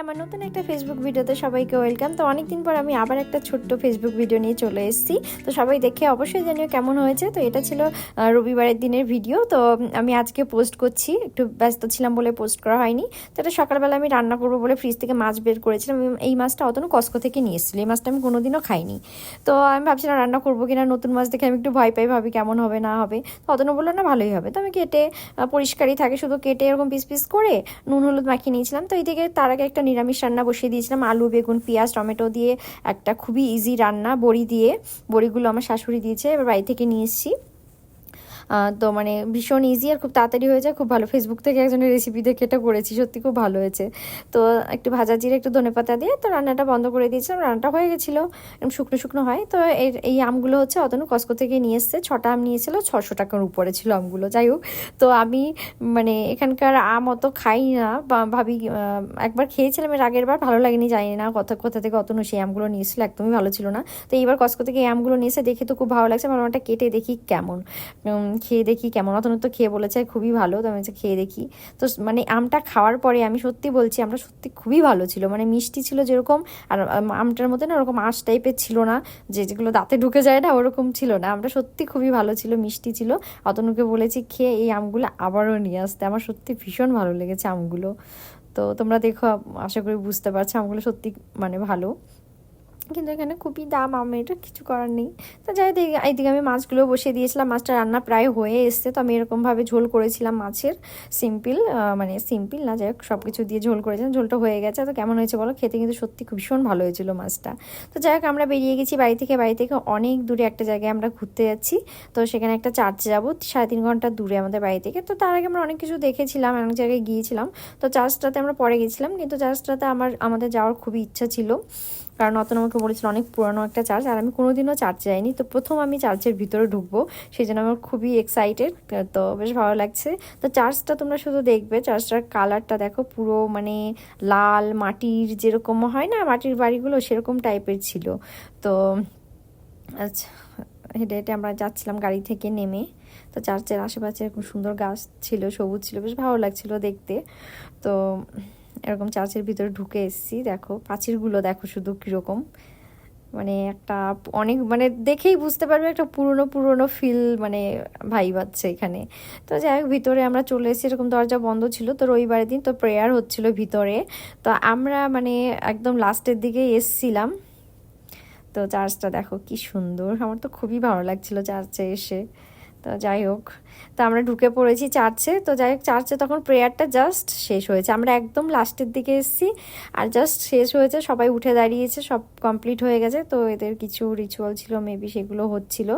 আমার নতুন একটা ফেসবুক ভিডিওতে সবাইকে ওয়েলকাম। তো অনেকদিন পর আমি আবার একটা ছোট্ট ফেসবুক ভিডিও নিয়ে চলে এসেছি। তো সবাই দেখে অবশ্যই জানিও কেমন হয়েছে। তো এটা ছিল রবিবারের দিনের ভিডিও। তো আমি আজকে পোস্ট করছি, একটু ব্যস্ত ছিলাম বলে পোস্ট করা হয়নি। তো এটা সকালবেলা আমি রান্না করবো বলে ফ্রিজ থেকে মাছ বের করেছিলাম। এই মাছটা অতনু কসকো থেকে নিয়ে এসেছিলো, এই মাছটা আমি কোনোদিনও খাইনি। তো আমি ভাবছিলাম রান্না করবো কিনা, নতুন মাছ দেখে আমি একটু ভয় পাই, ভাবি কেমন হবে না হবে। তো অতনু বললো না ভালোই হবে। তো আমি কেটে পরিষ্কারই থাকে, শুধু কেটে এরকম পিস পিস করে নুন হলুদ মাখিয়ে নিয়েছিলাম। তো এইদিকে তার আগে একটা নিরামিষ রান্না বসিয়ে দিয়েছিলাম, আলু বেগুন পেঁয়াজ টমেটো দিয়ে একটা খুবই ইজি রান্না, বড়ি দিয়ে। বড়িগুলো আমার শাশুড়ি দিয়েছে, এবার বাড়ি থেকে নিয়ে এসেছি। তো মানে ভীষণ ইজি আর খুব তাড়াতাড়ি হয়ে যায়, খুব ভালো। ফেসবুক থেকে একজনের রেসিপি দেখে এটা করেছি, সত্যি খুব ভালো হয়েছে। তো একটু ভাজা জিরে একটু ধনেপাতা দিয়ে তো রান্নাটা বন্ধ করে দিয়েছিলাম। রান্নাটা হয়ে গেছিলো, এরকম শুকনো শুকনো হয়। তো এই আমগুলো হচ্ছে অতনু কসকো থেকে নিয়ে এসছে, 6টা আম নিয়েছিল, 600 টাকার উপরে ছিল আমগুলো। যাই হোক, তো আমি মানে এখানকার আম অত খাই না, ভাবি একবার খেয়েছিলাম এর আগের বার, ভালো লাগেনি, জানি না কোথা থেকে অতনু সেই আমগুলো নিয়েছিল, একদমই ভালো ছিল না। তো এইবার কসকো থেকে এই আমগুলো নিয়েছে, দেখে তো খুব ভালো লাগছে। ভালো একটা কেটে দেখি কেমন, খেয়ে দেখি কেমন। অতনু তো খেয়ে বলেছে খুবই ভালো, তো আমি খেয়ে দেখি। তো মানে আমটা খাওয়ার পরে আমি সত্যি বলছি, আমটা সত্যি খুবই ভালো ছিল। মানে মিষ্টি ছিল যেরকম, আর আমটার মধ্যে না ওরকম আঁশ টাইপের ছিল না, যেগুলো দাঁতে ঢুকে যায় না, ওরকম ছিল না। আমটা সত্যি খুবই ভালো ছিল, মিষ্টি ছিল। অতনুকে বলেছি খেয়ে এই আমগুলো আবারও নিয়ে আসতে, আমার সত্যি ভীষণ ভালো লেগেছে আমগুলো। তো তোমরা দেখো, আশা করি বুঝতে পারছো আমগুলো সত্যি মানে ভালো। কিন্তু এখানে খুবই দাম আমের, এটা কিছু করার নেই। তো যাই হোক, এইদিকে আমি মাছগুলো বসিয়ে দিয়েছিলাম, মাছটা রান্না প্রায় হয়ে এসছে। তো আমি এরকমভাবে ঝোল করেছিলাম মাছের, সিম্পল, মানে সিম্পল না, যাই হোক সব কিছু দিয়ে ঝোল করেছিলাম। ঝোলটা হয়ে গেছে। তো কেমন হয়েছে বলো, খেতে কিন্তু সত্যি খুব ভীষণ ভালো হয়েছিল মাছটা। তো যাই হোক, আমরা বেরিয়ে গেছি বাড়ি থেকে অনেক দূরে একটা জায়গায় আমরা ঘুরতে যাচ্ছি। তো সেখানে একটা চার্চে যাবো, 3.5 ঘন্টা দূরে আমাদের বাড়ি থেকে। তো তার আগে আমরা অনেক কিছু দেখেছিলাম, অনেক জায়গায় গিয়েছিলাম। তো চার্চটাতে আমরা পরে গেছিলাম, কিন্তু চার্চটাতে আমাদের যাওয়ার খুবই ইচ্ছা ছিল, কারণ অতনু আমাকে বলেছিল অনেক পুরানো একটা চার্চ, আর আমি কোনোদিনও চার্চে যাইনি। তো প্রথম আমি চার্চের ভিতরে ঢুকবো, সেই জন্য আমার খুবই এক্সাইটেড। তো বেশ ভালো লাগছে। তো চার্চটা তোমরা শুধু দেখবে, চার্চটার কালারটা দেখো, পুরো মানে লাল মাটির, যেরকম হয় না মাটির বাড়িগুলো, সেরকম টাইপের ছিল। তো আচ্ছা, হেঁটে হেঁটে আমরা যাচ্ছিলাম গাড়ি থেকে নেমে। তো চার্চের আশেপাশে খুব সুন্দর গাছ ছিল, সবুজ ছিল, বেশ ভালো লাগছিল দেখতে। তো এরকম চার্চের ভিতরে ঢুকে এসেছি, দেখো প্রাচীরগুলো দেখো শুধু কীরকম, মানে একটা অনেক মানে দেখেই বুঝতে পারবে একটা পুরনো পুরনো ফিল মানে ভাইব আছে এখানে। তো যাই হোক, ভিতরে আমরা চলে এসেছি, এরকম দরজা বন্ধ ছিল। তো রবিবারের দিন, তো প্রেয়ার হচ্ছিল ভিতরে। তো আমরা মানে একদম লাস্টের দিকে এসছিলাম। তো চার্চটা দেখো কি সুন্দর, আমার তো খুবই ভালো লাগছিল চার্চে এসে। তো যাই হোক, তো আমরা ঢুকে পড়েছি চার্চে। তো যাই হোক, চার্চে তখন প্রেয়ারটা জাস্ট শেষ হয়েছে, আমরা একদম লাস্টের দিকে এসেছি, আর জাস্ট শেষ হয়েছে, সবাই উঠে দাঁড়িয়েছে, সব কমপ্লিট হয়ে গেছে। তো এদের কিছু রিচুয়াল ছিল মেবি, সেগুলো হচ্ছিল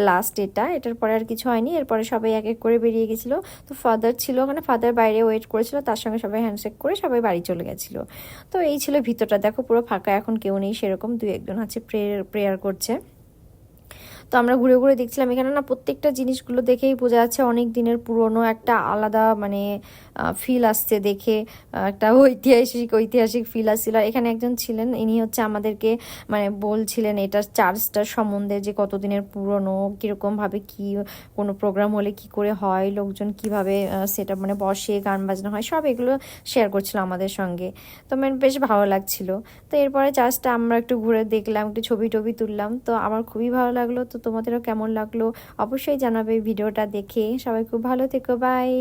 লাস্ট। এটার পরে আর কিছু হয়নি, এরপরে সবাই এক এক করে বেরিয়ে গেছিলো। তো ফাদার ছিল ওখানে, ফাদার বাইরে ওয়েট করেছিল, তার সঙ্গে সবাই হ্যান্ডশেক করে সবাই বাড়ি চলে গেছিলো। তো এই ছিল ভিতরটা, দেখো পুরো ফাঁকা, এখন কেউ নেই সেরকম, 2-1 জন আছে প্রেয়ার করছে। তো আমরা ঘুরে ঘুরে দেখছিলাম, এখানে না প্রত্যেকটা জিনিসগুলো দেখেই বোঝা যাচ্ছে অনেক দিনের পুরনো, একটা আলাদা মানে ফিল আসছে দেখে, একটা ঐতিহাসিক ফিল আসছিল। আর এখানে একজন ছিলেন, ইনি হচ্ছে আমাদেরকে মানে বলছিলেন এটা চার্চটার সম্বন্ধে, যে কতদিনের পুরনো, কীরকমভাবে কি কোনো প্রোগ্রাম হলে কি করে হয়, লোকজন কিভাবে সেটা মানে বসে, গান বাজনা হয়, সব এগুলো শেয়ার করছিল আমাদের সঙ্গে। তো মানে বেশ ভালো লাগছিল। তো এরপরে চার্চটা আমরা একটু ঘুরে দেখলাম, একটু ছবি টবি তুললাম। তো আমার খুবই ভালো লাগলো। তো তোমাদেরও কেমন লাগলো অবশ্যই জানাবে ভিডিওটা দেখে। সবাই খুব ভালো থেকো, বাই।